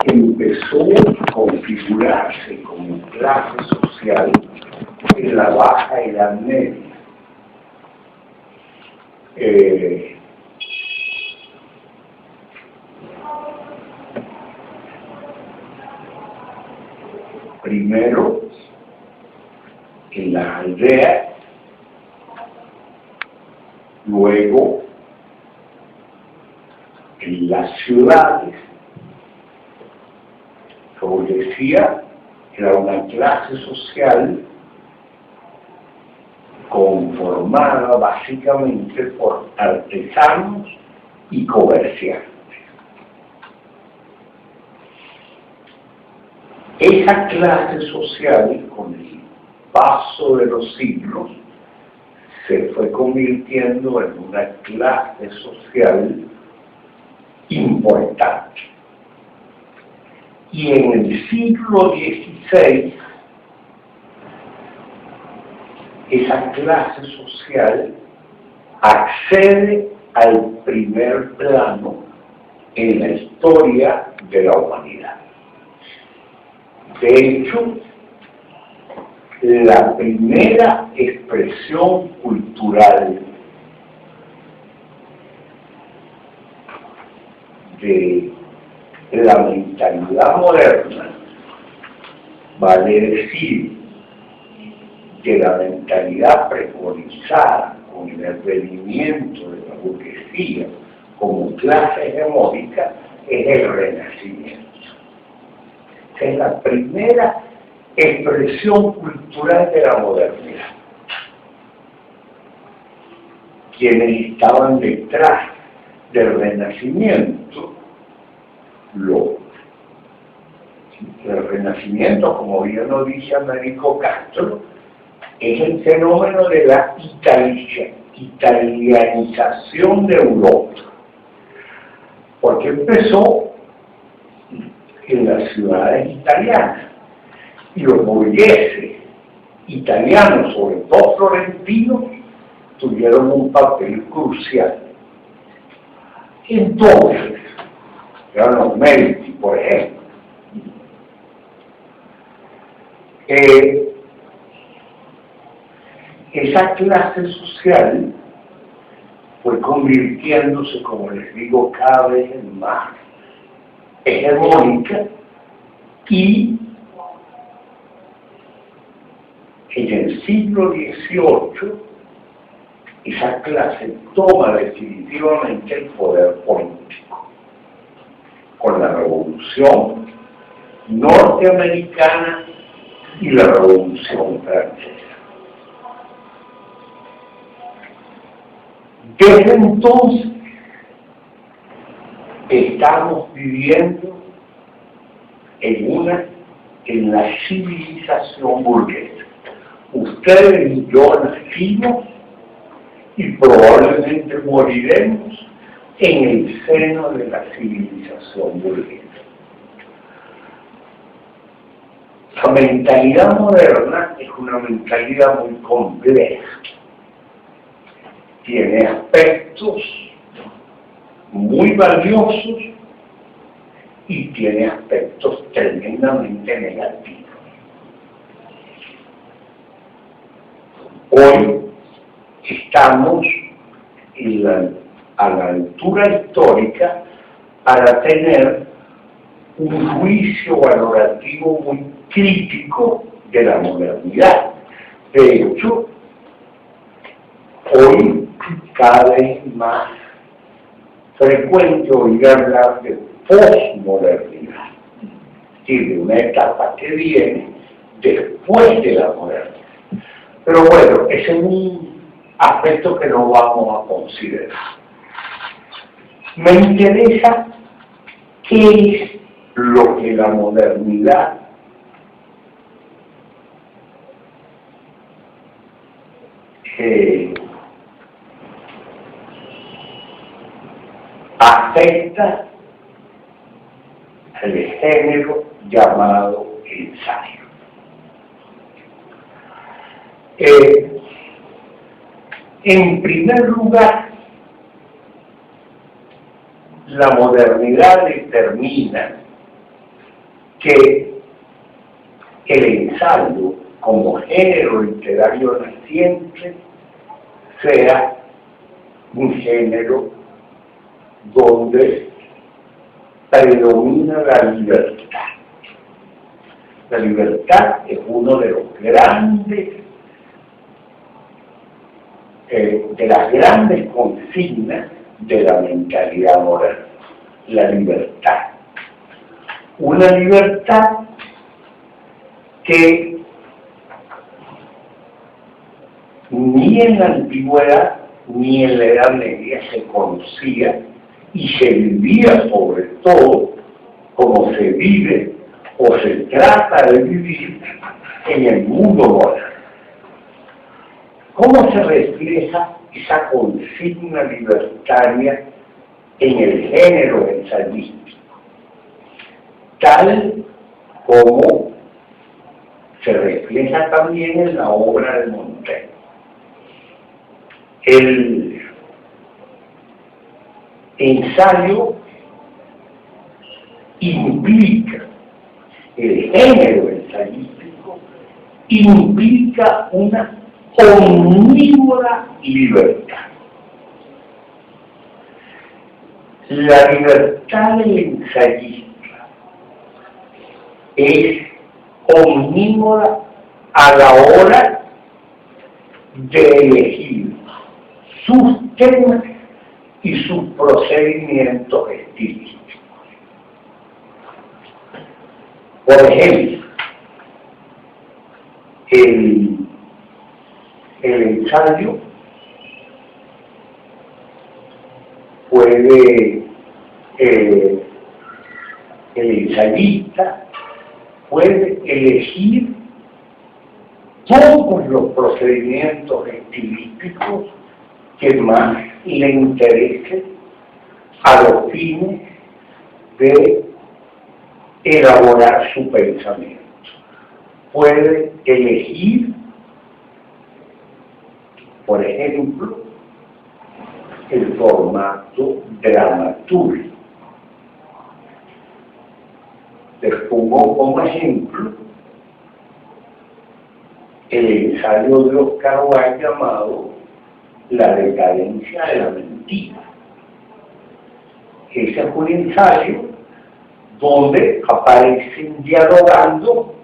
empezó a configurarse como clase social en la Baja Edad Media. Primero, en las aldeas, luego en las ciudades. Como decía, era una clase social conformada básicamente por artesanos y comerciantes. Esa clase social, con el paso de los siglos, se fue convirtiendo en una clase social importante. Y en el siglo XVI, esa clase social accede al primer plano en la historia de la humanidad. De hecho, la primera expresión cultural de la mentalidad moderna, vale decir, que la mentalidad preconizada con el advenimiento de la burguesía como clase hegemónica, es el Renacimiento. Es la primera expresión cultural de la modernidad. Quienes estaban detrás del Renacimiento, el Renacimiento, como bien lo dice Américo Castro, es el fenómeno de la italianización de Europa, porque empezó en las ciudades italianas, y los burgueses italianos, sobre todo florentinos, tuvieron un papel crucial. Entonces, eran los Medici, por ejemplo, esa clase social fue convirtiéndose, como les digo, cada vez más hegemónica, y en el siglo XVIII esa clase toma definitivamente el poder político con la Revolución norteamericana y la Revolución francesa. Desde entonces estamos viviendo en la civilización burguesa. Ustedes y yo nacimos y probablemente moriremos en el seno de la civilización burguesa. La mentalidad moderna es una mentalidad muy compleja. Tiene aspectos muy valiosos y tiene aspectos tremendamente negativos. Hoy estamos a la altura histórica para tener un juicio valorativo muy crítico de la modernidad. De hecho, hoy cada vez más frecuente oír hablar de posmodernidad, y de una etapa que viene después de la modernidad. Pero bueno, ese es un aspecto que no vamos a considerar. Me interesa qué es lo que la modernidad afecta al género llamado ensayo. En primer lugar, la modernidad determina que el ensayo como género literario naciente sea un género donde predomina la libertad. La libertad es uno de los grandes, de las grandes consignas de la mentalidad moderna. La libertad. Una libertad que ni en la antigüedad ni en la Edad Media se conocía y se vivía sobre todo como se vive o se trata de vivir en el mundo moderno. ¿Cómo se refleja esa consigna libertaria en el género ensayístico? Tal como se refleja también en la obra de Montaigne. El ensayo implica, el género ensayístico implica una omnívora libertad. La libertad del ensayista es omnívora a la hora de elegir sus temas y sus procedimientos estilísticos. Por ejemplo, el ensayo puede, el ensayista puede elegir todos los procedimientos estilísticos que más le interesen a los fines de elaborar su pensamiento. Puede elegir, por ejemplo, el formato dramatúrgico. Les pongo como ejemplo el ensayo de Oscar Wilde llamado La decadencia de la mentira. Ese es un ensayo donde aparecen dialogando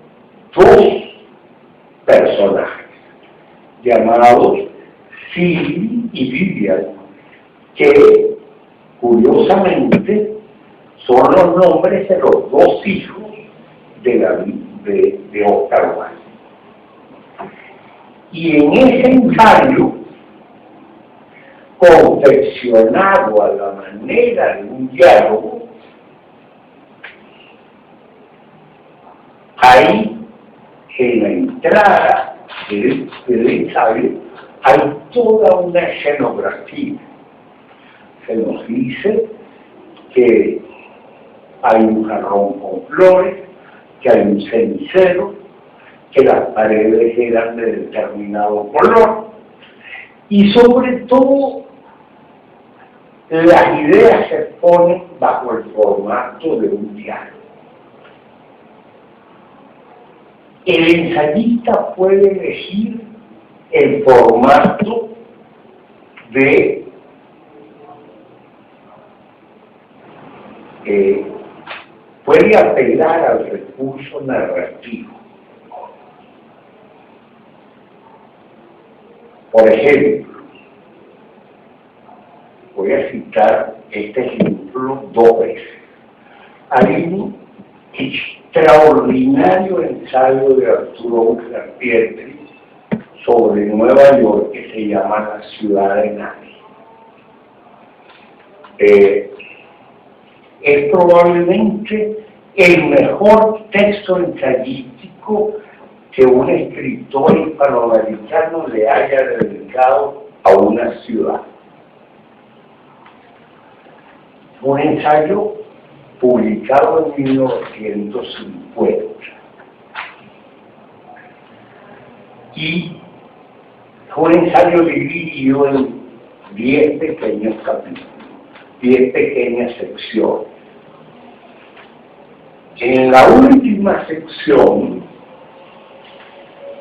dos personajes llamados Sidney y Vivian, que curiosamente son los nombres de los dos hijos de Oscar Wilde. Y en ese ensayo, confeccionado a la manera de un diálogo, hay en la entrada del ensayo hay toda una escenografía. Se nos dice que hay un jarrón con flores, que hay un cenicero, que las paredes eran de determinado color, y sobre todo las ideas se ponen bajo el formato de un diálogo. El ensayista puede elegir el formato de puede apelar al recurso narrativo. Por ejemplo, voy a citar este ejemplo dos veces. Hay un extraordinario ensayo de Arturo Uslar Pietri sobre Nueva York que se llama La ciudad de nadie. Es probablemente el mejor texto ensayístico que un escritor hispanoamericano le haya dedicado a una ciudad. Un ensayo publicado en 1950 y fue un ensayo dividido en 10 pequeños capítulos, 10 pequeñas secciones. En la última sección,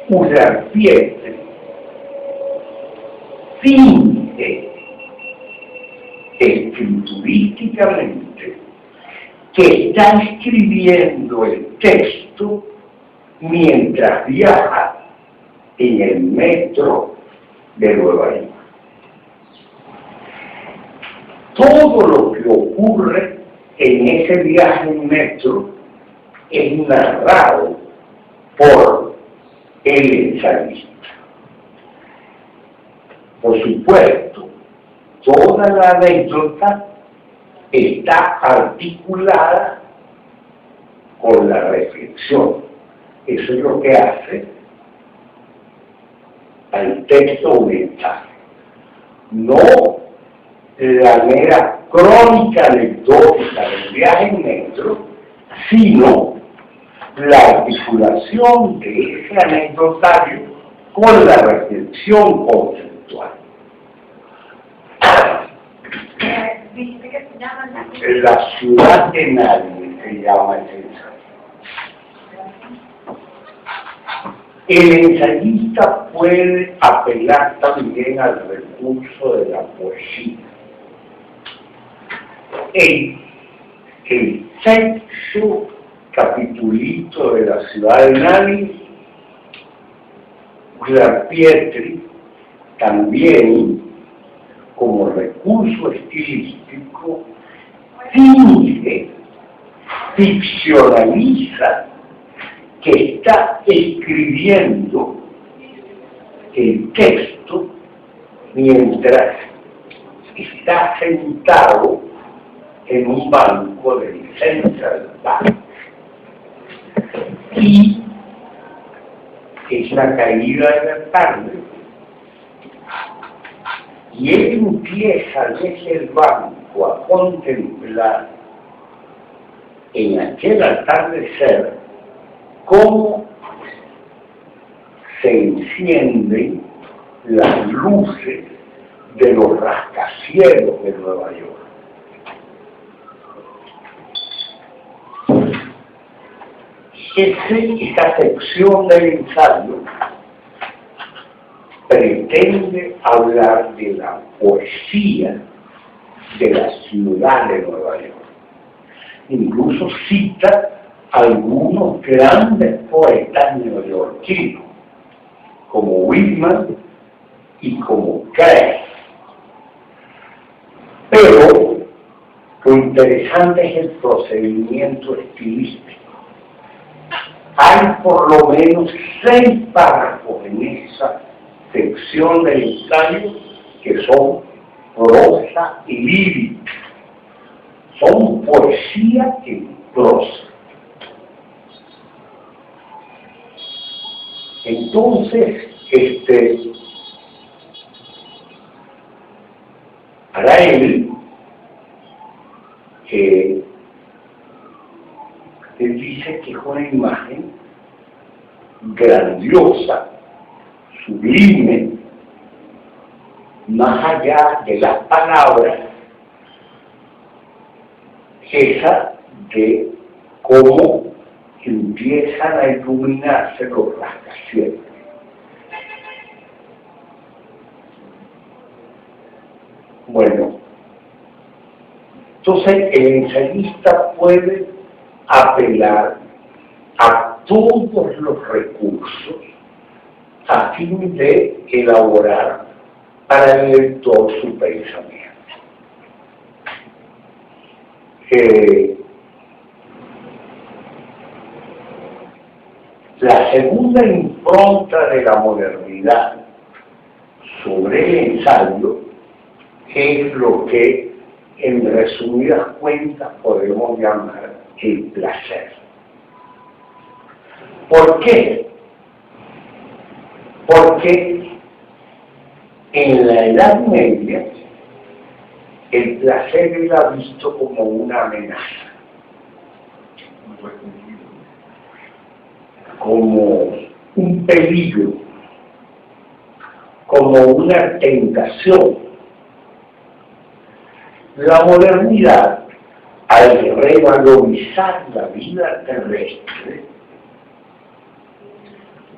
Ugarte finge escriturísticamente que está escribiendo el texto mientras viaja en el metro de Nueva York. Todo lo que ocurre en ese viaje en metro es narrado por el ensayista. Por supuesto, toda la anécdota está articulada con la reflexión. Eso es lo que hace al texto un ensayo. No la mera crónica anecdótica del viaje en metro, sino la articulación de ese anecdotario con la reflexión conceptual. Dijiste que se llama La ciudad de nadie se llama el ensayo. El ensayista puede apelar también al recurso de la poesía. El sexto capitulito de la ciudad de nadie, Pietri también, como recurso estilístico, finge, ficcionaliza que está escribiendo el texto mientras está sentado en un banco del Central Bank. Y es la caída de la tarde, y él empieza desde el banco a contemplar en aquel atardecer cómo se encienden las luces de los rascacielos de Nueva York. Esta sección del ensayo pretende hablar de la poesía de la ciudad de Nueva York. Incluso cita algunos grandes poetas neoyorquinos, como Whitman y como Craig. Pero lo interesante es el procedimiento estilístico. Hay por lo menos 6 párrafos en esa sección del ensayo que son prosa y lírica. Son poesía en prosa. Entonces, para él dice que es una imagen grandiosa, sublime, más allá de las palabras, esa de cómo empiezan a iluminarse los rascacielos. Bueno, entonces el ensayista puede apelar a todos los recursos a fin de elaborar para el lector su pensamiento. La segunda impronta de la modernidad sobre el ensayo es lo que, en resumidas cuentas, podemos llamar el placer. ¿Por qué? Porque en la Edad Media el placer era visto como una amenaza, como un peligro, como una tentación. La modernidad ha al revalorizar la vida terrestre,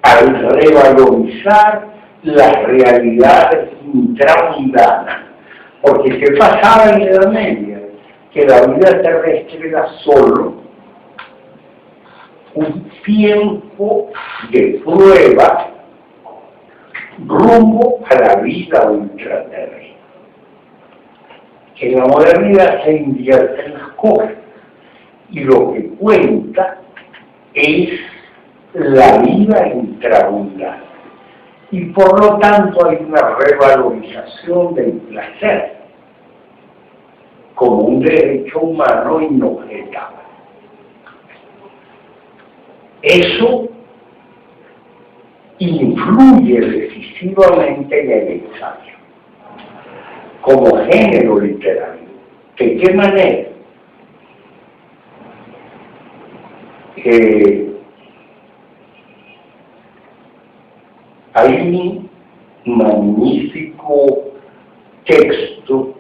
al revalorizar las realidades intramundanas, porque ¿qué pasaba en la Edad Media? Que la vida terrestre era solo un tiempo de prueba rumbo a la vida ultraterrena. En la modernidad se invierten las cosas y lo que cuenta es la vida intramundana y por lo tanto hay una revalorización del placer como un derecho humano inobjetable. Eso influye decisivamente en el ensayo como género literario. ¿De qué manera? Hay un magnífico texto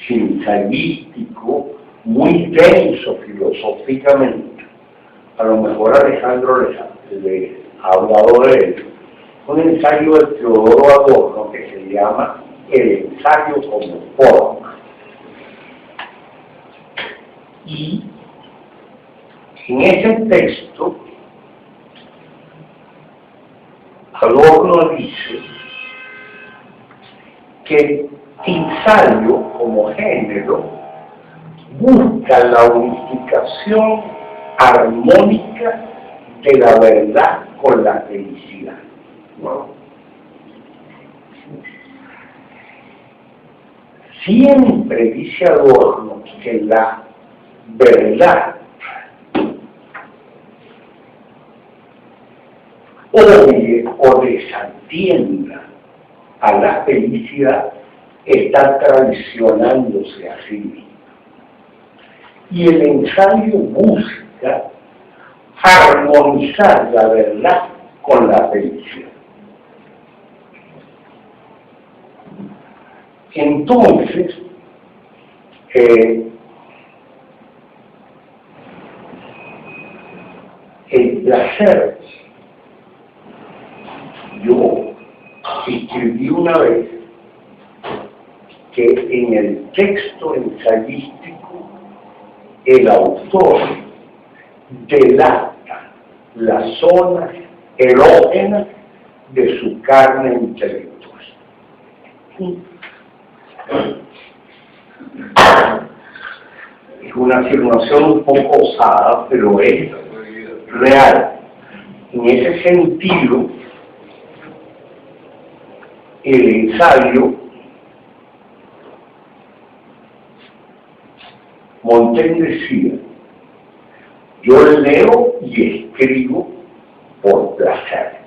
ensayístico muy denso filosóficamente. A lo mejor Alejandro les ha hablado de él. Un ensayo de Teodoro Adorno que se llama El ensayo como forma. Y en ese texto Adorno dice que ensayo como género busca la unificación armónica de la verdad con la felicidad, ¿no? Siempre dice Adorno que la verdad odie o desatienda a la felicidad, está traicionándose a sí mismo. Y el ensayo busca armonizar la verdad con la felicidad. Entonces, el placer, yo escribí una vez que en el texto ensayístico el autor delata las zonas erógenas de su carne intelectual. Es una afirmación un poco osada, pero es real. En ese sentido, el ensayo, Montaigne decía, yo leo y escribo por placer,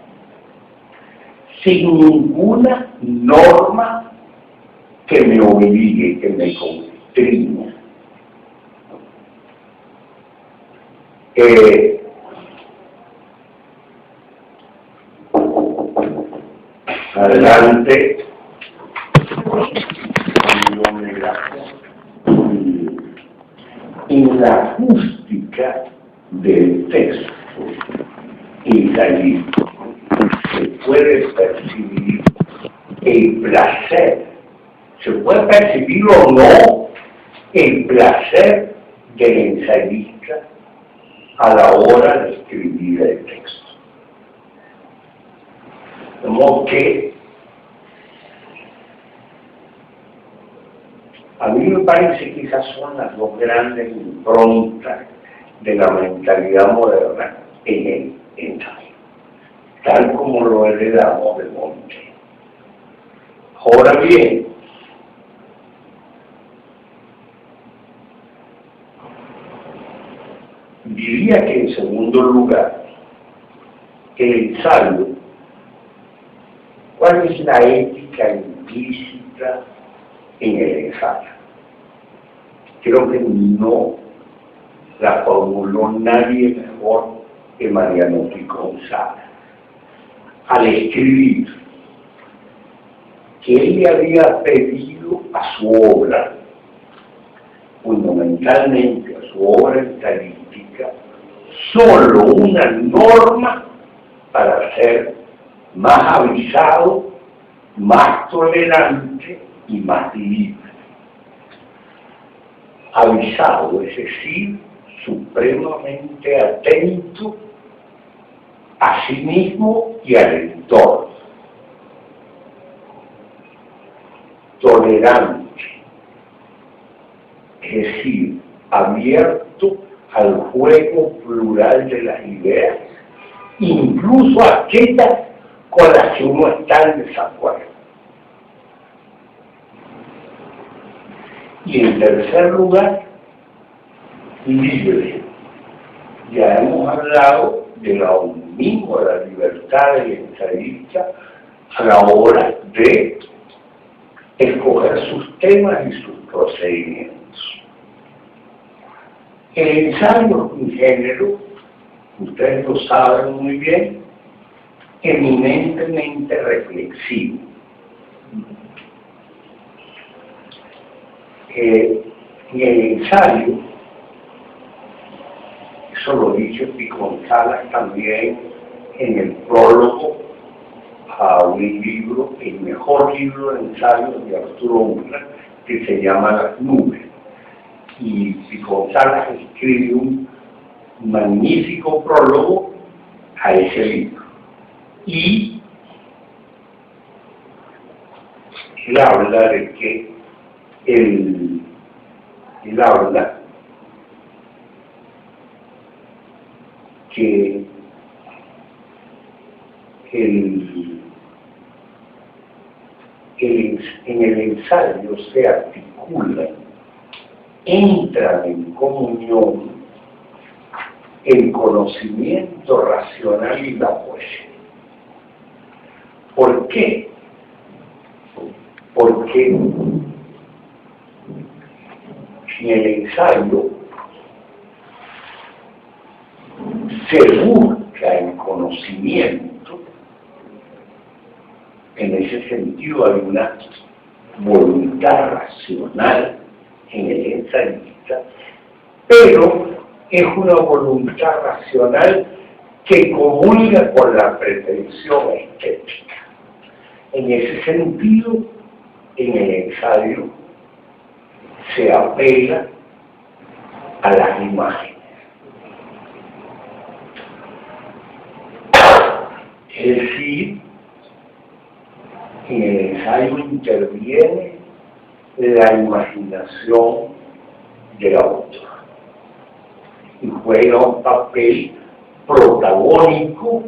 sin ninguna norma que me obligue, que me constriña. Adelante. En la acústica del texto ensayístico se puede percibir el placer, se puede percibir o no el placer del ensayista a la hora de escribir el texto. De modo que a mí me parece que esas son las dos grandes improntas de la mentalidad moderna en el ensayo, tal como lo heredamos de Montaigne. Ahora bien, diría que en segundo lugar, el ensayo, ¿cuál es la ética implícita en el ensayo? Creo que no la formuló nadie mejor que Mariano González. Al escribir que él le había pedido a su obra fundamentalmente a su obra estadística, solo una norma para ser más avisado, más tolerante y más libre. Avisado, es decir, supremamente atento a sí mismo y al entorno. Tolerante, es decir, abierto al juego plural de las ideas, incluso aquellas con las que uno está en desacuerdo. Y en tercer lugar, libre. Ya hemos hablado de lo mismo de la libertad del ensayista a la hora de escoger sus temas y sus procedimientos. El ensayo es un género, ustedes lo saben muy bien, eminentemente reflexivo. En el ensayo, eso lo dice Pico González también en el prólogo a un libro, el mejor libro de ensayos de Arturo Umbra, que se llama Las nubes. Y Pico González escribe un magnífico prólogo a ese libro. Y él habla de que él habla que en el ensayo se articulan, entran en comunión el conocimiento racional y la poesía. ¿Por qué? Porque en el ensayo se busca el conocimiento. En ese sentido hay una voluntad racional en el ensayista, pero es una voluntad racional que comulga con la pretensión estética. En ese sentido, en el ensayo se apela a las imágenes. Es decir, en el ensayo interviene la imaginación del autor y juega un papel protagónico.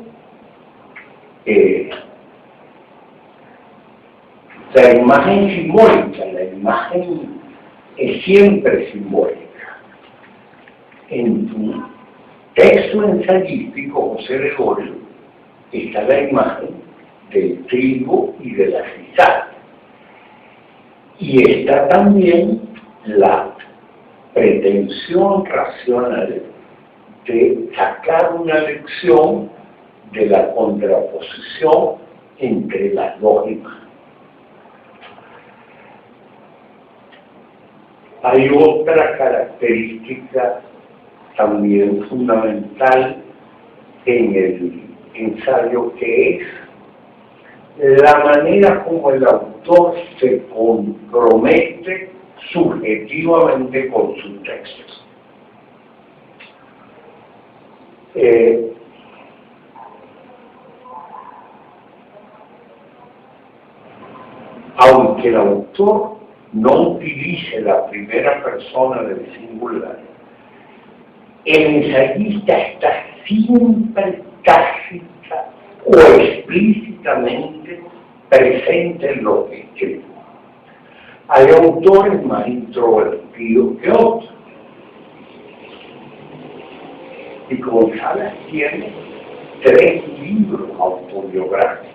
La imagen simbólica, la imagen es siempre simbólica. En tu texto ensayístico, José Gregorio, está la imagen del trigo y de la cizaña. Y está también la pretensión racional de sacar una lección de la contraposición entre las dos imágenes. Hay otra característica también fundamental en el ensayo, que es la manera como el autor se compromete subjetivamente con su texto. Aunque el autor no utilice la primera persona del singular, el ensayista está siempre tácita o explícitamente presente en lo que escribe. Hay autores más introvertidos que otros. Y González tiene 3 libros autobiográficos: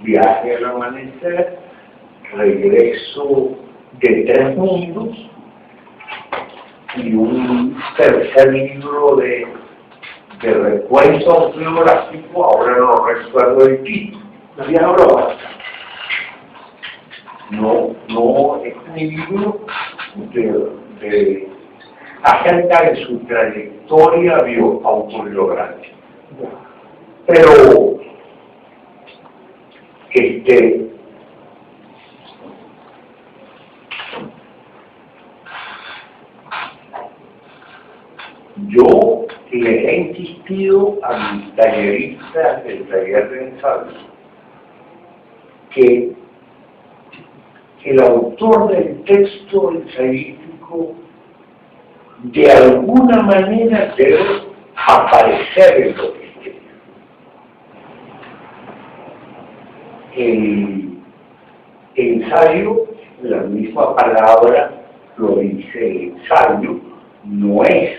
Viaje al amanecer, Regreso de 3 mundos, y un tercer libro de recuento autobiográfico, ahora no recuerdo el título. La vieja broma. No es un libro acerca de su trayectoria autobiográfica. Pero, yo les he insistido a mis talleristas del taller de ensayo que el autor del texto ensayístico de alguna manera debe aparecer en lo que escribe. El ensayo, la misma palabra lo dice, el ensayo no es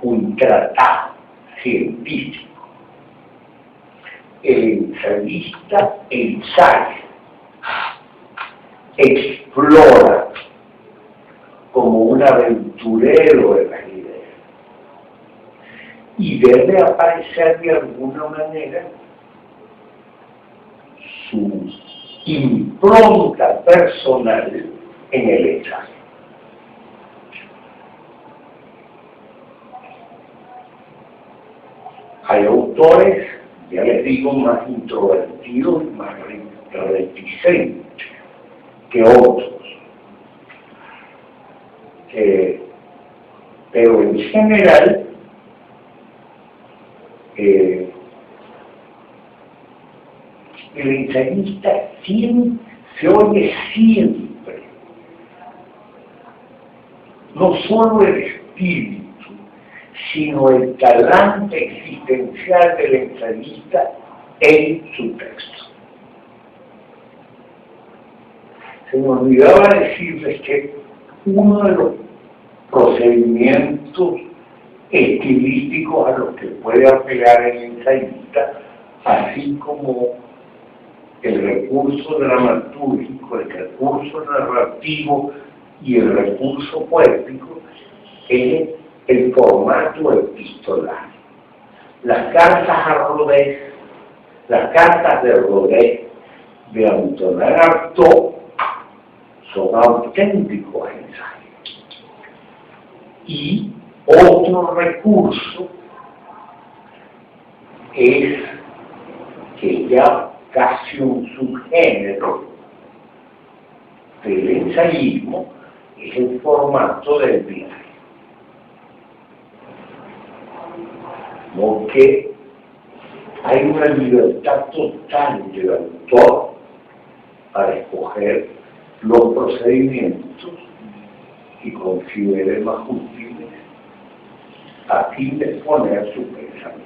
un tratado científico. El ensayista ensaya, explora como un aventurero de las ideas y debe aparecer de alguna manera su impronta personal en el ensayo. Hay autores, ya les digo, más introvertidos y más reticentes que otros. Pero en general, el ensayista se oye siempre, no solo el espíritu, sino el talante existencial del ensayista en su texto. Se me olvidaba decirles que uno de los procedimientos estilísticos a los que puede apelar el ensayista, así como el recurso dramatúrgico, el recurso narrativo y el recurso poético, es el formato epistolar. Las cartas de Rodez de Antonin Artaud son auténticos ensayos. Y otro recurso es que ya casi un subgénero del ensayismo es el formato del diario. Porque hay una libertad total del autor para escoger los procedimientos y considere más útiles a fin de exponer su pensamiento.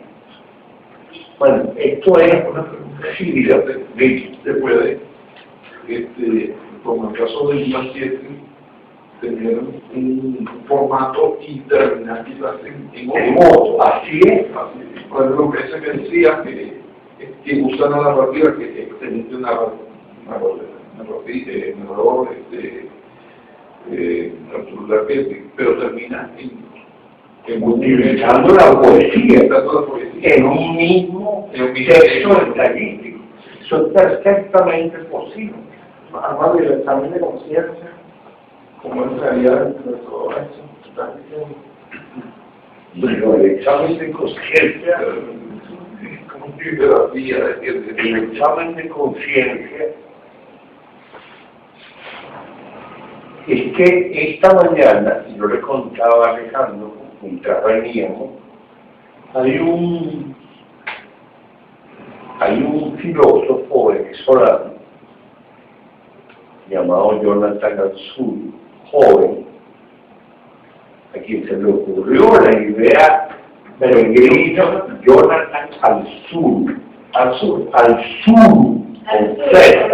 Bueno, esto es una pregunta. Sí, se puede, como el caso del IMA7, tener un formato y terminar quizás en otro. Así es. Pues lo que se me decía que usa la narrativa que excelente narrador, pero termina utilizando la poesía en un mismo texto ensayístico. Eso es perfectamente posible. Además del examen de conciencia, como en realidad dentro de todo eso, Bueno, el examen de conciencia, como bibliografía, el examen de conciencia es que esta mañana, yo le contaba a Alejandro, mientras veníamos, hay un filósofo venezolano llamado Jonathan Alzur, joven, a quien se le ocurrió la idea peregrina, Jonathan Alzur, con Z.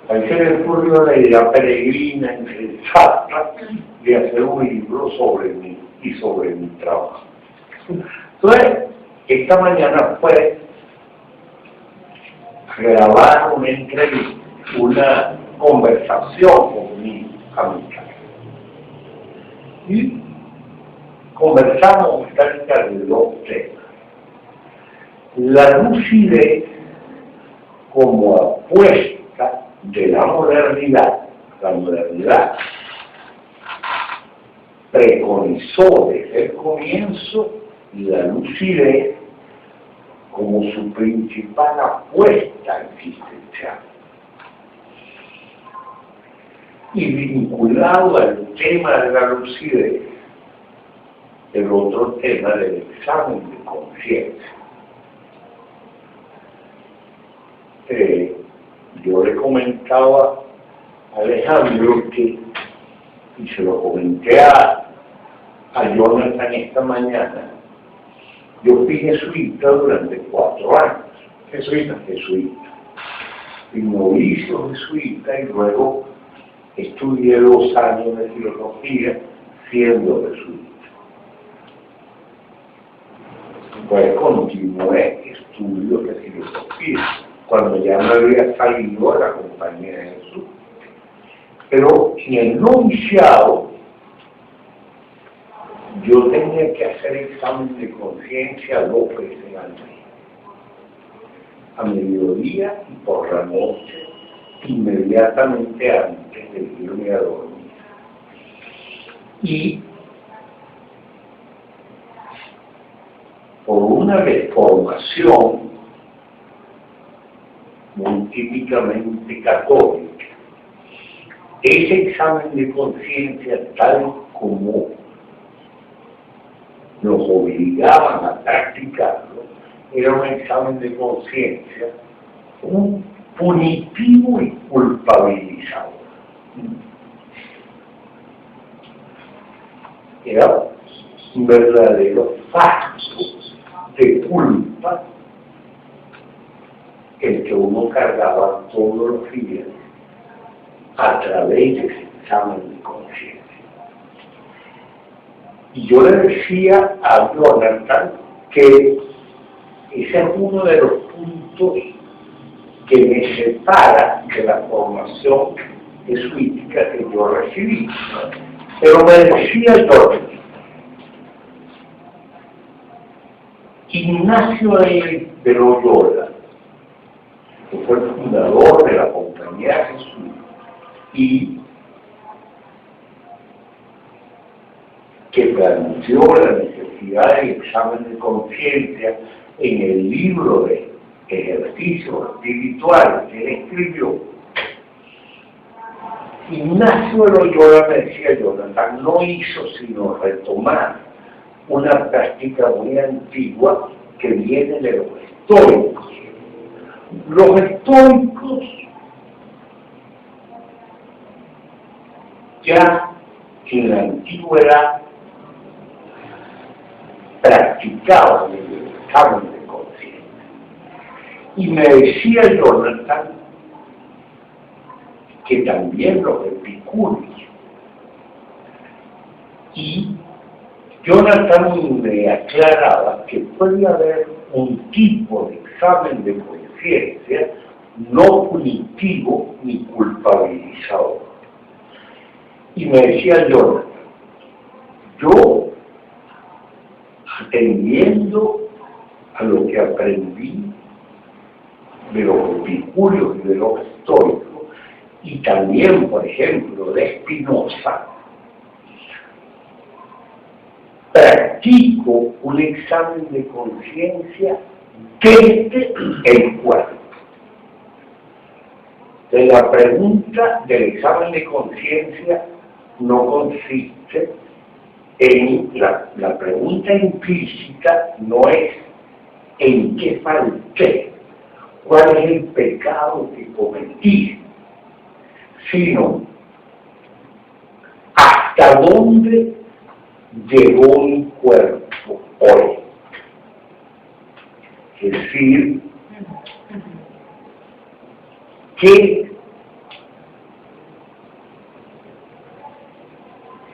A él se le ocurrió la idea peregrina, insensata, de hacer un libro sobre mí y sobre mi trabajo. Entonces, esta mañana fue grabar una entrevista, una conversación con mi amiga. Y conversamos acerca de dos temas. La lucidez como apuesta de la modernidad preconizó desde el comienzo la lucidez como su principal apuesta existencial. Y vinculado al tema de la lucidez, el otro tema del examen de conciencia. Yo le comentaba a Alejandro que, y se lo comenté a Jonathan esta mañana, yo fui jesuita durante 4 años. Jesuita. Fui novicio jesuita y luego estudié 2 años de filosofía siendo jesuita. Pues continué estudios de filosofía cuando ya me había salido a la compañía de Jesús. Pero en el noviciado yo tenía que hacer examen de conciencia 2 veces al día, a mediodía y por la noche, inmediatamente antes de irme a dormir. Y por una deformación muy típicamente católica, ese examen de conciencia, tal como nos obligaban a practicarlo, era un examen de conciencia, un punitivo y culpabilizador. Era un verdadero facto de culpa el que uno cargaba todos los días a través de ese examen de conciencia. Y yo le decía a Jonathan que ese es uno de los puntos que me separa de la formación jesuítica que yo recibí. Pero me decía Jonathan, Ignacio de Loyola, que fue el fundador de la Compañía de Jesús, y que planteó la necesidad del examen de conciencia en el libro de ejercicios espirituales que él escribió. Ignacio de Loyola, me decía Jonathan, no hizo sino retomar una práctica muy antigua que viene de los estoicos. Los estoicos ya en la antigüedad practicaban el examen de conciencia. Y me decía Jonathan que también los epicúreos. Y Jonathan me aclaraba que puede haber un tipo de examen de conciencia no punitivo ni culpabilizador. Y me decía Jonathan, yo, atendiendo a lo que aprendí de los epicúreos y de los estoicos, y también, por ejemplo, de Spinoza, practico un examen de conciencia desde el cuerpo. De la pregunta del examen de conciencia no consiste en la pregunta implícita, no es en qué falté, cuál es el pecado que cometí, sino hasta dónde llegó mi cuerpo hoy. Es decir, ¿qué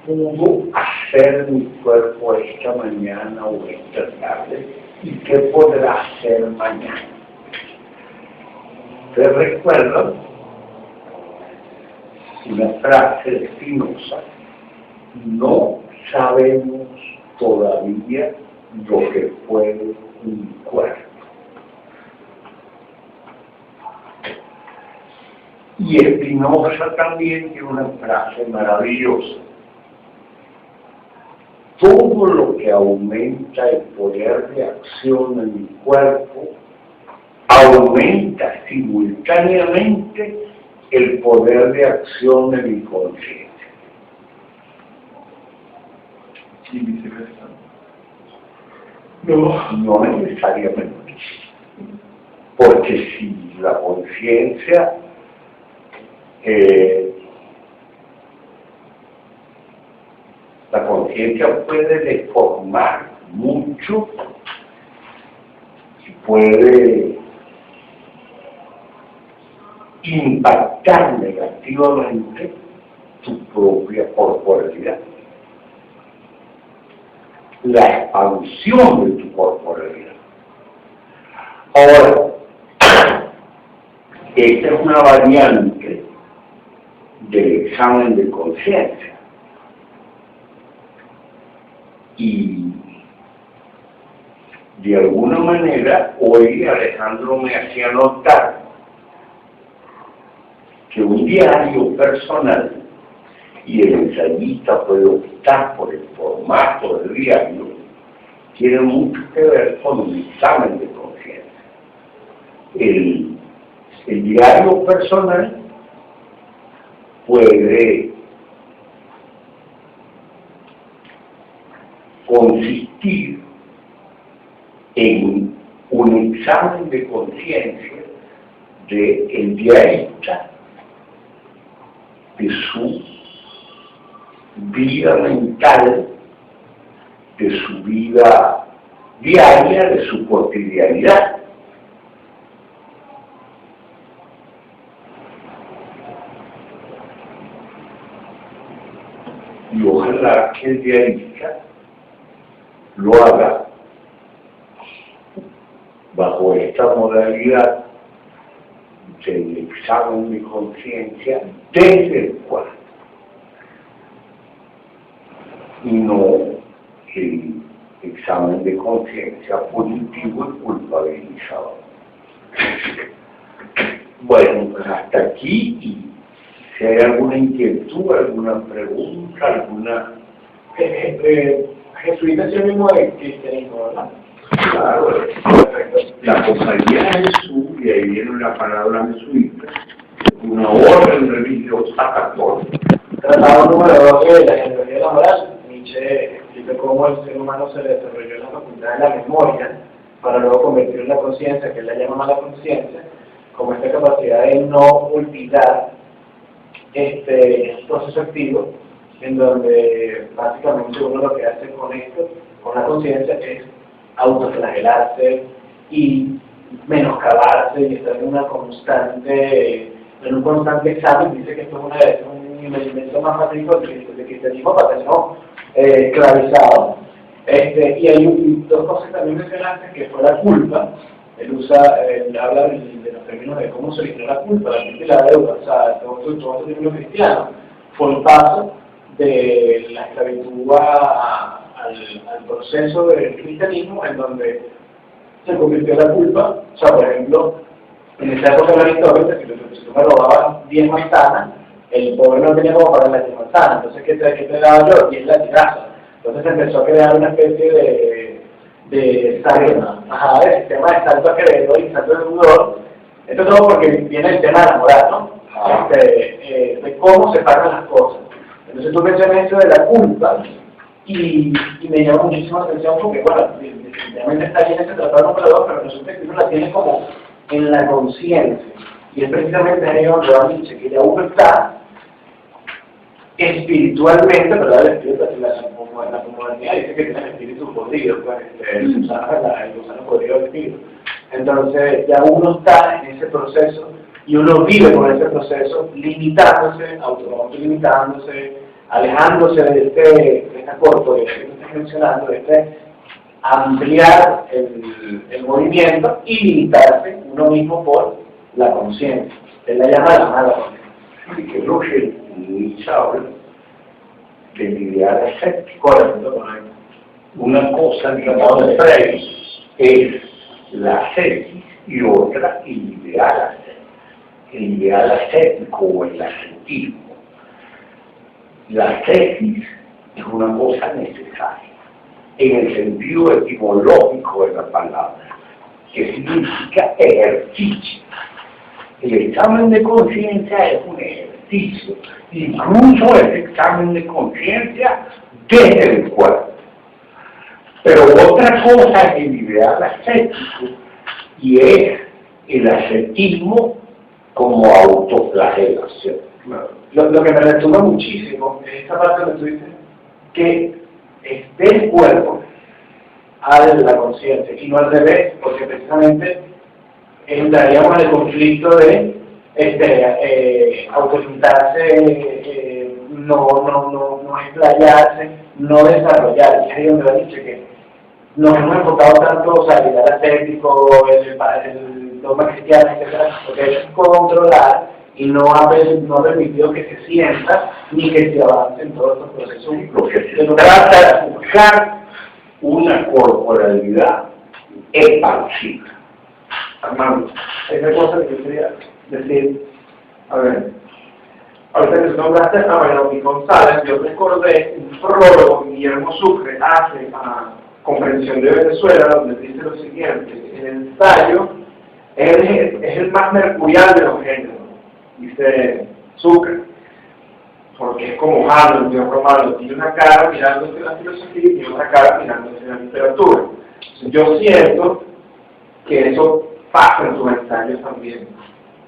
pudo hacer mi cuerpo esta mañana o esta tarde y qué podrá hacer mañana? ¿Se recuerdan una frase de Spinoza? No sabemos todavía lo que fue un cuerpo. Y Spinoza también tiene una frase maravillosa. se aumenta el poder de acción en mi cuerpo, aumenta simultáneamente el poder de acción de mi conciencia. Y viceversa. No necesariamente. Porque si la conciencia puede deformar mucho y puede impactar negativamente tu propia corporalidad, la expansión de tu corporalidad. Ahora, esta es una variante del examen de conciencia. Y de alguna manera, hoy Alejandro me hacía notar que un diario personal, y el ensayista puede optar por el formato del diario, tiene mucho que ver con un examen de conciencia. El diario personal puede consistir en un examen de conciencia del diarista, de su vida mental, de su vida diaria, de su cotidianidad. Y ojalá que el diarista lo haga bajo esta modalidad del examen de conciencia desde el cuerpo, y no el examen de conciencia positivo y culpabilizador. Bueno, pues hasta aquí, y si hay alguna inquietud, alguna pregunta, alguna... Jesuita es mismo del cristianismo, ¿verdad? Claro, la compañía Jesús, y ahí viene la palabra jesuita, una orden religiosa católica. Tratado número 2 de la genealogía de la moral, Nietzsche explica cómo el ser humano se desarrolló en la facultad de la memoria para luego convertirlo en la conciencia, que él la llama mala conciencia, como esta capacidad de no olvidar este proceso activo, en donde básicamente uno lo que hace con esto, con la conciencia, es autoflagelarse y menoscabarse y estar en un constante examen. Dice que esto es un invento más fatídico del cristianismo paterno esclavizado. Y hay dos cosas también mencionaste, que fue la culpa. Él habla de los términos de cómo se originó la culpa, la culpa y la deuda. O sea, todo este término cristiano fue el paso de la esclavitud al proceso del cristianismo, en donde se convirtió la culpa. O sea, por ejemplo, en esa época de la historia, si tú me robabas 10 manzanas, el pobre no tenía como pagar las 10 manzanas. Entonces, ¿qué te daba yo? 10 latigazos. Entonces se empezó a crear una especie de sistema de salto acreedor y salto deudor. Esto todo porque viene el tema de la moral, ¿no? De cómo se pagan las cosas. Entonces tú mencionas eso de la culpa y me llama muchísimo la atención porque, bueno, definitivamente está bien ese tratado número 2, pero resulta que uno la tiene como en la conciencia. Y es precisamente ahí donde va Nietzsche, que ya uno está espiritualmente, ¿verdad? El espíritu, la comunidad dice que tiene el espíritu podrido, pues, el gusano podrido del espíritu. Entonces ya uno está en ese proceso y uno vive con ese proceso, limitándose, autolimitándose, alejándose de esta corporalidad que tú estás mencionando, de ampliar el movimiento y limitarse uno mismo por la conciencia. Él la llama la mala conciencia. Y que lo que Nietzsche habla del ideal escéptico. Una cosa, digamos, es la ascesis y otra el ideal ascético. El ideal ascético o el ascetismo. La ascesis es una cosa necesaria. en el sentido etimológico de la palabra, que significa ejercicio. El examen de conciencia es un ejercicio, incluso ese examen de conciencia desde el cuerpo. Pero otra cosa es el ideal ascético, y es el ascetismo como autoflagelación. Lo que me retumba muchísimo es esta parte donde tú dices que es del cuerpo a de la conciencia, y no al revés, porque precisamente entraríamos en el conflicto de autolimitarse, no explayarse, no desarrollar. Y es ahí donde lo he dicho que nos hemos enfocado tanto, o sea, el ideal ascético, el dogma cristiano, etcétera, porque es controlar y no ha permitido que se sienta ni que se avance en todos estos procesos. Lo que se trata es buscar una corporalidad expansiva. Armando, esa cosa que yo quería decir, a ver, ahorita que tú nombraste a María González, yo recordé un prólogo que Guillermo Sucre hace a Comprensión de Venezuela, donde dice lo siguiente: el ensayo es el más mercurial de los géneros, dice Sucre, porque es como malo, el dios romano, tiene una cara mirándose la filosofía y otra cara mirándose la literatura. Entonces, yo siento que eso pasa en tus ensayos también.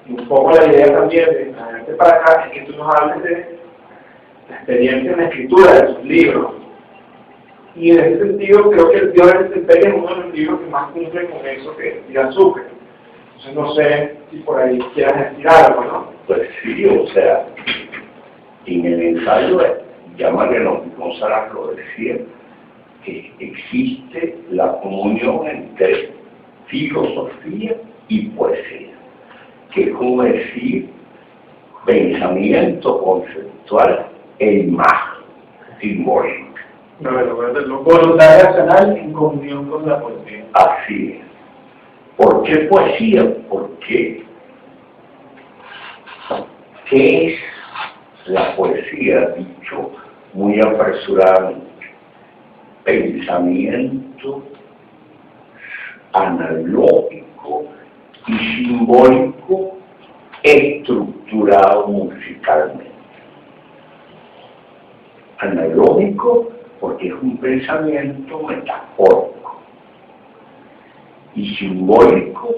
Y un poco la idea también de traerte para acá es que tú nos hables de la experiencia en la escritura de tus libros. Y en ese sentido creo que el Dios del Desempeño es uno de los libros que más cumple con eso que tira Sucre. Entonces no sé si por ahí quieras decir algo, ¿no? Pues sí, o sea, en el ensayo, ya María González lo decía, que existe la comunión entre filosofía y poesía, que es como decir pensamiento conceptual e imagen simbólica. Voluntad racional en comunión con la poesía. Así es. ¿Por qué poesía? Porque ¿qué es la poesía? Dicho muy apresuradamente: pensamiento analógico y simbólico estructurado musicalmente. Analógico porque es un pensamiento metafórico, y simbólico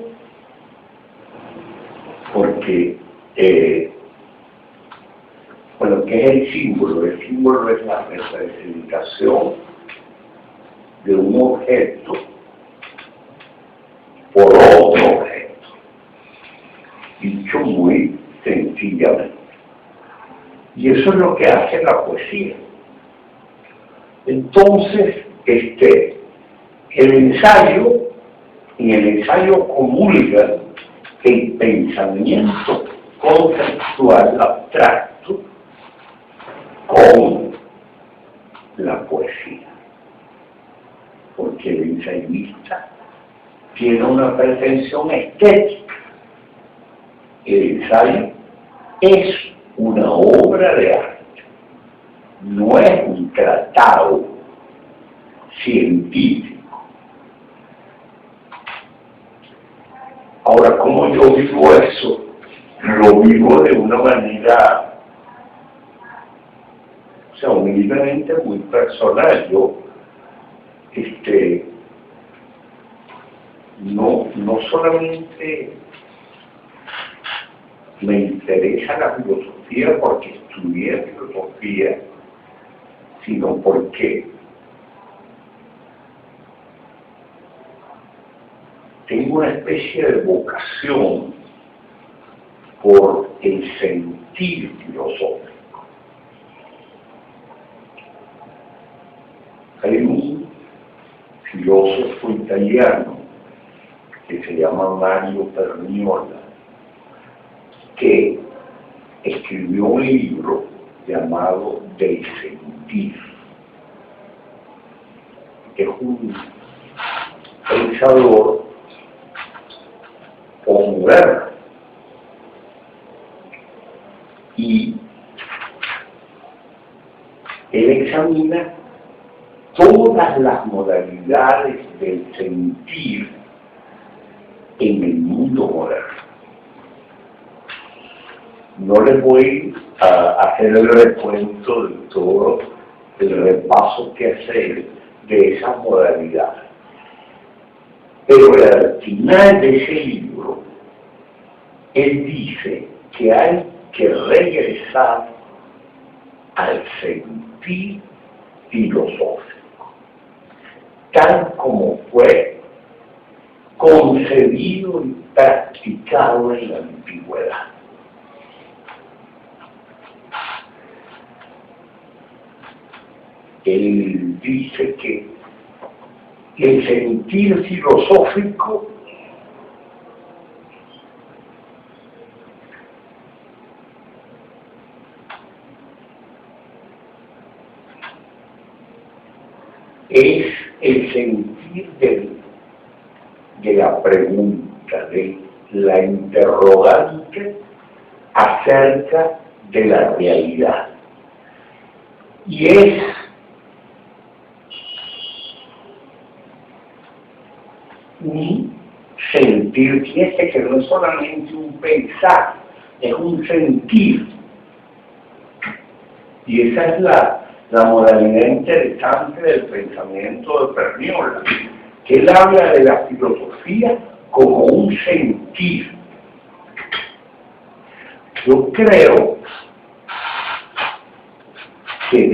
porque bueno, ¿qué es el símbolo? El símbolo es la representación de un objeto por otro objeto, dicho muy sencillamente. Y eso es lo que hace la poesía. Entonces, en el ensayo comulga el pensamiento conceptual abstracto con la poesía, porque el ensayista tiene una pretensión estética. El ensayo es una obra de arte, no es un tratado científico. Ahora, ¿cómo yo vivo eso? Lo vivo de una manera, o sea, humildemente muy personal. Yo, no solamente me interesa la filosofía porque estudié filosofía, sino porque tengo una especie de vocación por el sentir filosófico. Hay un filósofo italiano que se llama Mario Perniola, que escribió un libro llamado Del sentir, que es un pensador posmoderno, y él examina todas las modalidades del sentir en el mundo moderno. No les voy a hacer el recuento de todo el repaso que hacer de esas modalidades. Pero al final de ese libro, él dice que hay que regresar al sentir filosófico, tal como fue concebido y practicado en la antigüedad. Él dice que el sentir filosófico es el sentir de la pregunta, de la interrogante acerca de la realidad. Y es un sentir, fíjese que no es solamente un pensar, es un sentir. Y esa es la modalidad interesante del pensamiento de Perniola, que él habla de la filosofía como un sentir. Yo creo que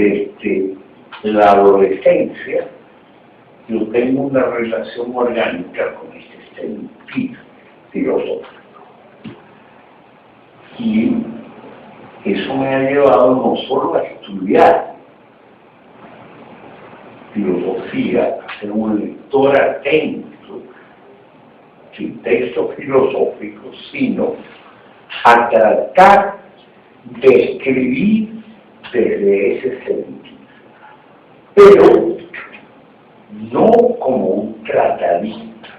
desde la adolescencia yo tengo una relación orgánica con este sentir filosófico. Y eso me ha llevado no solo a estudiar filosofía, a ser un lector atento de textos filosóficos, sino a tratar de escribir desde ese sentido. Pero no como un tratadista,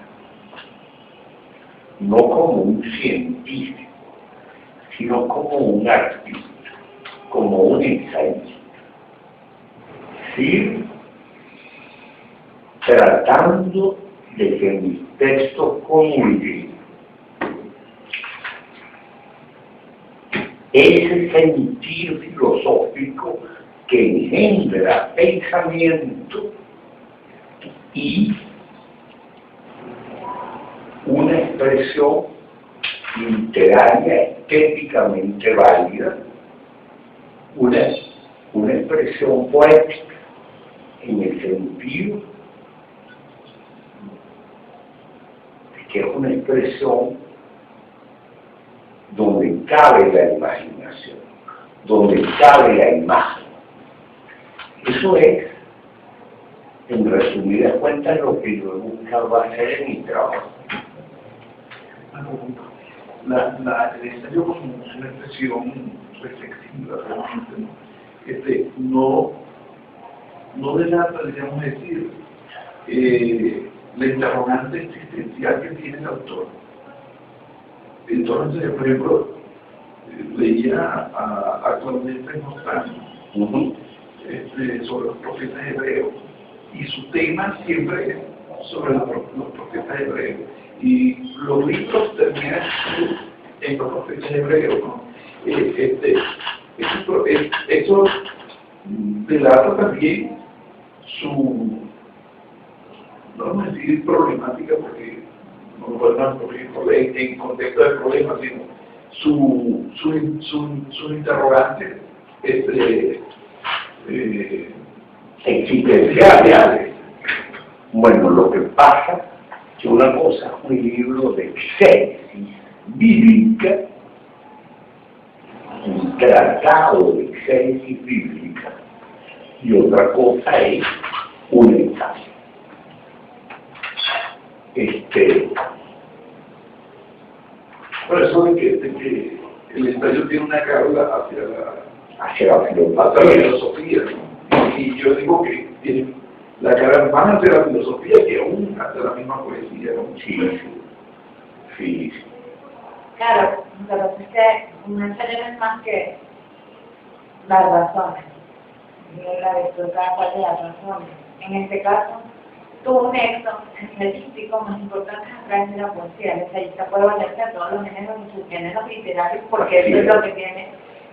no como un científico, sino como un artista, como un ensayista. ¿Sí? Tratando de que mis textos comulguen ese sentir filosófico que engendra pensamiento y una expresión literaria estéticamente válida, una expresión poética en el sentido de que es una expresión donde cabe la imaginación, donde cabe la imagen. Eso es, en resumidas cuentas, lo que yo he buscado hacer en mi trabajo. El ensayo como una expresión reflexiva, realmente, ¿no? No delata, digamos decir, la interrogante existencial que tiene el autor. Entonces, por ejemplo, leía a Claudette Mostano sobre los profetas hebreos, y su tema siempre es sobre los profetas hebreos. Y los libros terminan en los profetas hebreos, ¿no? Eso delata también su, no vamos a decir problemática, porque no lo podemos poner en contexto del problema, sino su interrogante existenciales. Bueno, lo que pasa es que una cosa es un libro de exégesis bíblica, un tratado de exégesis bíblica, y otra cosa es un ensayo. Por eso es que el ensayo tiene una carga hacia la filosofía, ¿no? Y yo digo que tiene la carga más hacia la filosofía que aún hacia la misma poesía, ¿no? Sí. Claro, lo que pasa es que un ensayo no es más que las razones. la virtud de cada cual de las razones. En este caso, tuvo un nexo ensayístico más importante a través de la poesía. El ensayista puede valerse a todos los géneros y subgéneros literarios porque eso es lo que tiene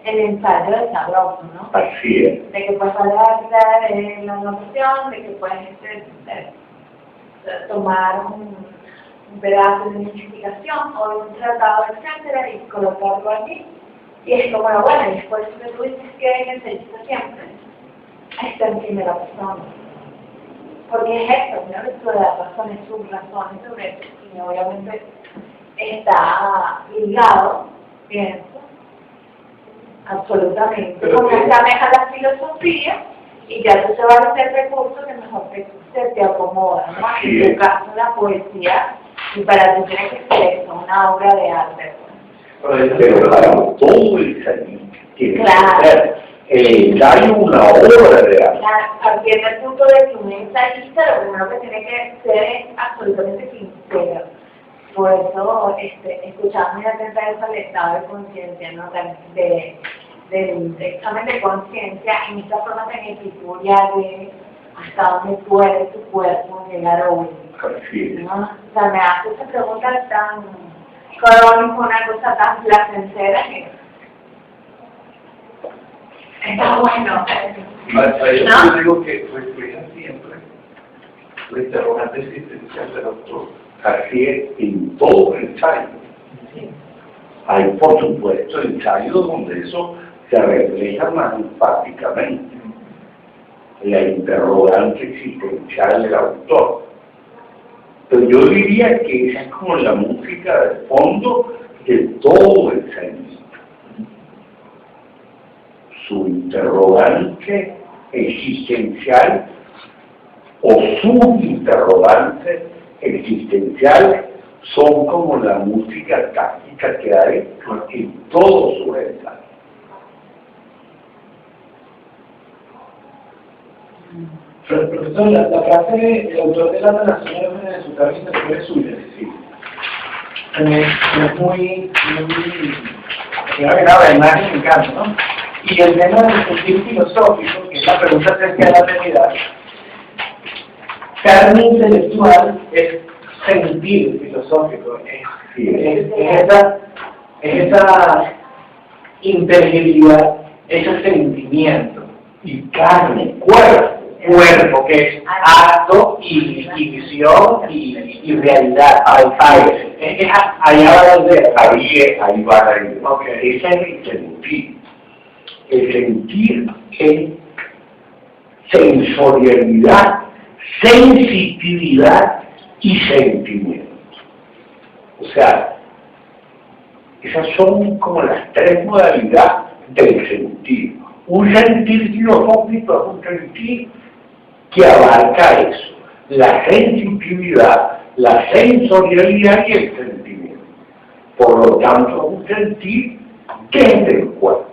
el ensayo de sabroso, ¿no? Así es. De que puedes hablar de la noción, de que puedes tomar un pedazo de una investigación o de un tratado, etcétera, y colocarlo allí. Y es como, bueno, y después tú dices que el ensayista siempre está en primera persona. Porque es eso, una lectura de las razones, sus razones sobre eso, y obviamente está ligado, pienso, absolutamente, con esta meja la filosofía, y ya tú te vas a hacer recursos que mejor te acomodan, ¿no? En tu caso, la poesía, y para ti tiene que ser eso, una obra de arte. Pero para todo el ensayista tiene Claro. que ser el ensayo una obra de arte. Partiendo del punto de que un ensayista lo primero que tiene que ser es absolutamente sincero. Por eso, escuchamos muy atentamente al estado de conciencia, ¿no? Del examen de conciencia en esta forma tan epicuria de hasta dónde puede tu cuerpo llegar hoy. Así es. ¿No? O sea, me hace esa pregunta tan crónica, una cosa tan placentera que está bueno. Yo digo que refleja siempre la interrogante existencial del autor. Así es, en todo el ensayo. Hay, por supuesto, ensayos donde eso se refleja más enfáticamente. La interrogante existencial del autor. Pero yo diría que esa es como la música de fondo de todo el ensayista. Su interrogante existencial o sus interrogantes existenciales son como la música táctica que hay en todo su ensayo. Profesor, la frase el autor de la relación de su término es suya, sí. Es muy creo que nada, imagen me encanta, ¿no? Y el tema del sentido filosófico, que es la pregunta acerca de la realidad, carne intelectual es sentir filosófico, es esa inteligibilidad, ese sentimiento, Y carne, cuerpo, que es acto y visión y realidad. Allá va la idea. ahí va la idea. Okay. Ese es el sentir. El sentir es sensorialidad, sensitividad y sentimiento. O sea, esas son como las tres modalidades del sentir. Un sentir filosófico es un sentir que abarca eso, la sensitividad, la sensorialidad y el sentimiento. Por lo tanto, un sentir desde el cuerpo.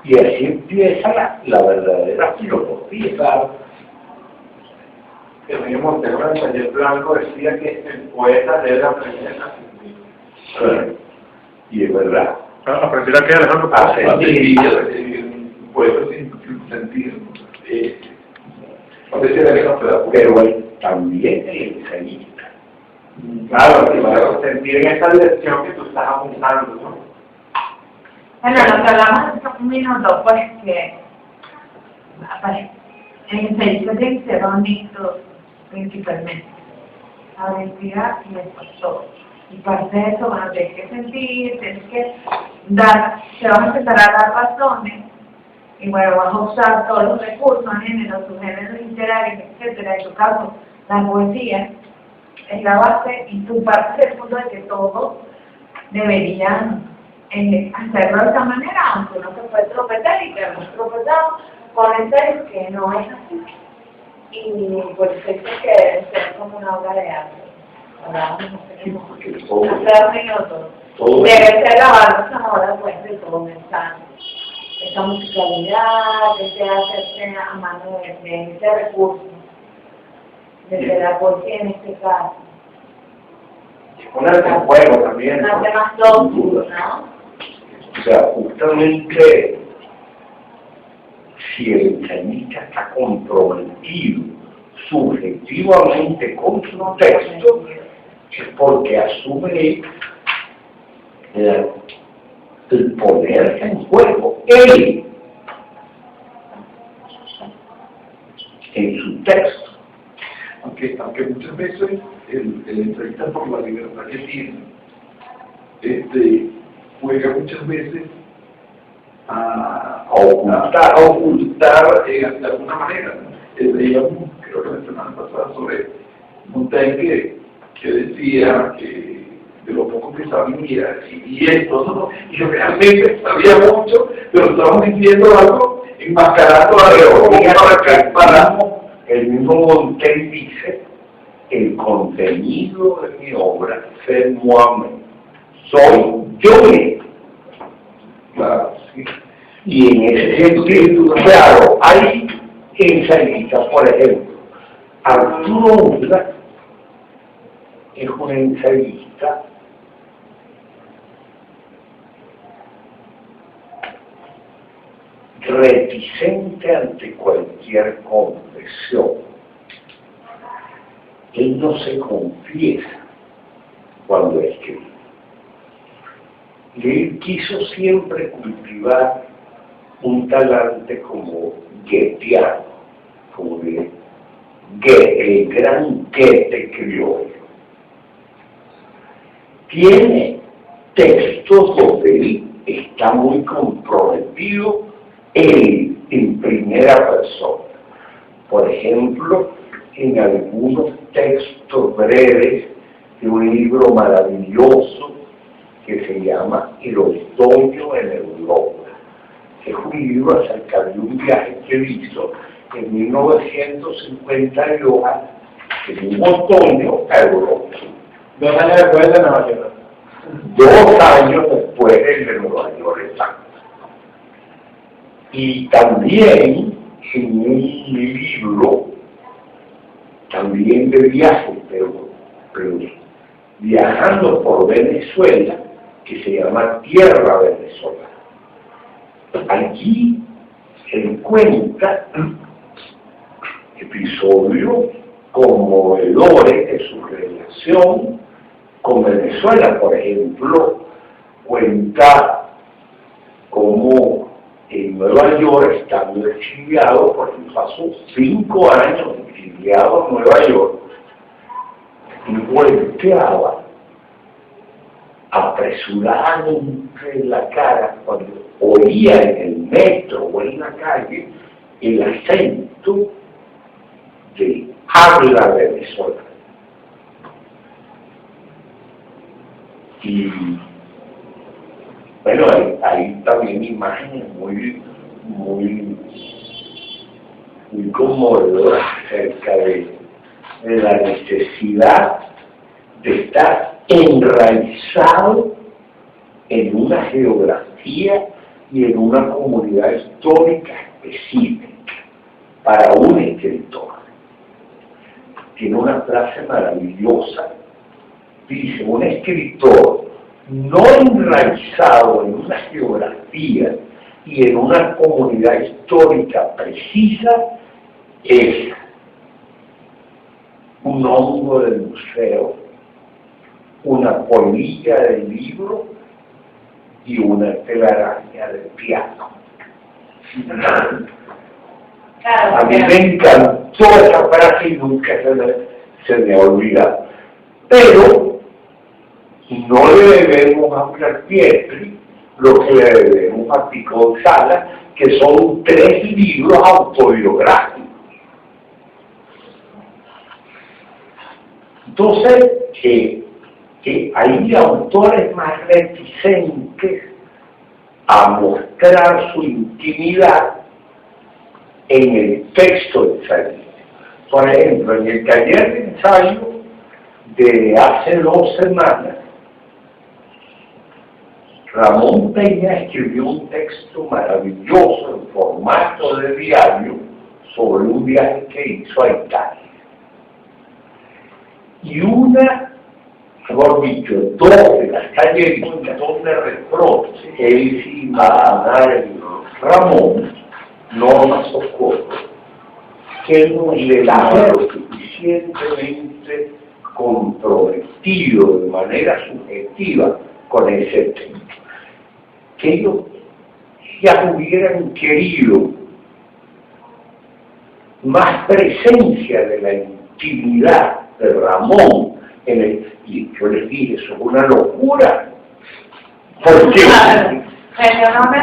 Y así empieza la verdadera filosofía. Claro. El mismo Montero en el taller blanco decía que el poeta debe aprender a sentir. Claro. Y es verdad. Aprender a que Alejandro A sentir. Puedo sentir. Pareciera que no se da. Pero también el ensayista. Claro, sentir en esa dirección que tú estás apuntando, ¿no? Bueno, lo que hablamos hace un minuto, pues que el ensayista tiene que ser honesto principalmente. La honestidad y el factor. Y parte de eso, bueno, tienes que sentir, tienes que te vas a empezar a dar razones, y bueno, vas a usar todos los recursos, géneros, subgéneros literarios, etcétera. En tu caso, la poesía es la base, y tú partes del punto de que todos deberían hacerlo de esa manera, aunque uno se puede tropezar y que hemos tropezado con ensayos que no es así. Y por eso es que debe ser como una obra de arte. Debe ser la banda sonora pues de todo esa musicalidad, ese hacerse a mano de ese recurso, desde la poesía en este caso. Ponerse en juego también. Más de más dócil, ¿no? O sea, justamente si el ensayista está comprometido subjetivamente con su texto, es porque asume el ponerse en juego, él, en su texto. Aunque muchas veces el ensayista, por la libertad que tiene, juega muchas veces a ocultar de alguna manera, ¿no? Leíamos, creo que la semana pasada, sobre Montaigne, que decía que de lo poco que sabía y esto, ¿no? Y yo realmente sabía mucho, pero estábamos diciendo algo enmascarando algo para el mismo Montaigne dice: el contenido de mi obra es moi-même, soy yo mismo. claro, sí. Y en ese sentido, claro, hay ensayistas, por ejemplo, Arturo Uslar es un ensayista reticente ante cualquier confesión. Él no se confiesa cuando escribe. Y él quiso siempre cultivar un talante como goetheano, como de el gran Goethe criollo. Tiene textos donde él está muy comprometido en primera persona. Por ejemplo, en algunos textos breves de un libro maravilloso que se llama El otoño en Europa. Es un libro acerca de un viaje que hizo en 1958, en un otoño a Europa. 2 años después de Nueva York. 2 años después de Nueva York, exacto. Y también en un libro, también de viaje, pero viajando por Venezuela, que se llama Tierra Venezolana. Allí se cuenta episodios conmovedores de su relación con Venezuela. Por ejemplo, cuenta cómo en Nueva York, estando exiliado, porque pasó 5 años exiliado en Nueva York, y volteaba apresuradamente la cara cuando oía en el metro o en la calle el acento de habla venezolana. Y bueno, hay también imágenes muy conmovedoras acerca de la necesidad de estar enraizado en una geografía y en una comunidad histórica específica para un escritor. Tiene una frase maravillosa. Dice: un escritor no enraizado en una geografía y en una comunidad histórica precisa es un hongo del museo, una polilla del libro y una telaraña del piano. A mí me encantó esa frase y nunca se me ha olvidado. Pero no le debemos a Pietri lo que le debemos a Pico Sala, que son 3 libros autobiográficos. Entonces, que hay autores más reticentes a mostrar su intimidad en el texto de ensayo. Por ejemplo, en el taller de ensayo de hace 2 semanas, Ramón Peña escribió un texto maravilloso en formato de diario sobre un viaje que hizo a Italia. Y una mejor dicho, 12 las calles, un montón de reproches, él sí va a dar el Ramón, Norma Socorro, que no le daba lo suficientemente comprometido de manera subjetiva con ese tema. Que ellos ya hubieran querido más presencia de la intimidad de Ramón en el, y yo les dije, eso es una locura, porque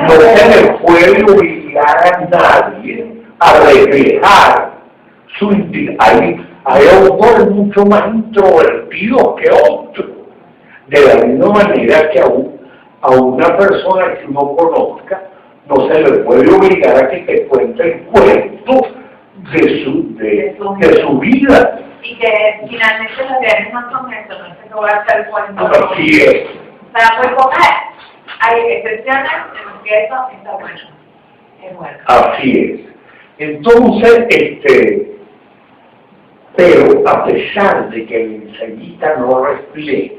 no se le puede obligar a nadie a reflejar su intimidad. Hay autores mucho más introvertidos que otros, de la misma manera que a una persona que uno conozca no se le puede obligar a que te cuente el cuento de su vida. Y que finalmente los diarios no son eso, no es que voy a hacer el cuento. Así es. O sea, pues comer. Hay excepciones en las que eso está bueno. Es bueno. Así es. Entonces, pero a pesar de que el ensayista no refleja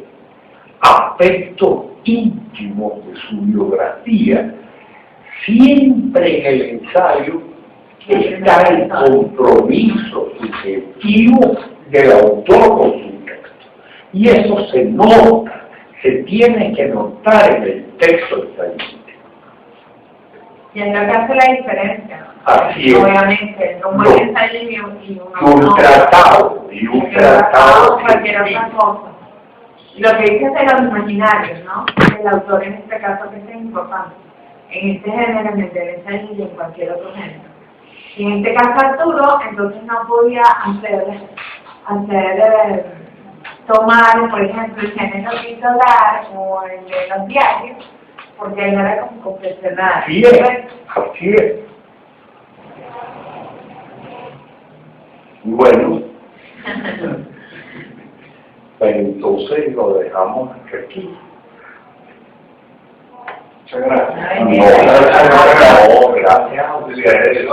aspectos íntimos de su biografía, siempre en el ensayo está el compromiso subjetivo del autor con su texto. Y eso se nota, se tiene que notar en el texto ensayístico. Y en lo que hace la diferencia, ¿no? Así es. Obviamente, entre un buen ensayo y un tratado, cualquier otra cosa. Y lo que dice de los imaginarios, ¿no? El autor en este caso que es importante, en este género, en el del ensayo y en cualquier otro género. Y en este caso Arturo, entonces no podía tomar, por ejemplo, el género titular o el de los diarios, porque él no era como confesionario. Así es, así es. Bueno, pues entonces lo dejamos aquí. Muchas gracias. No, gracias a ustedes.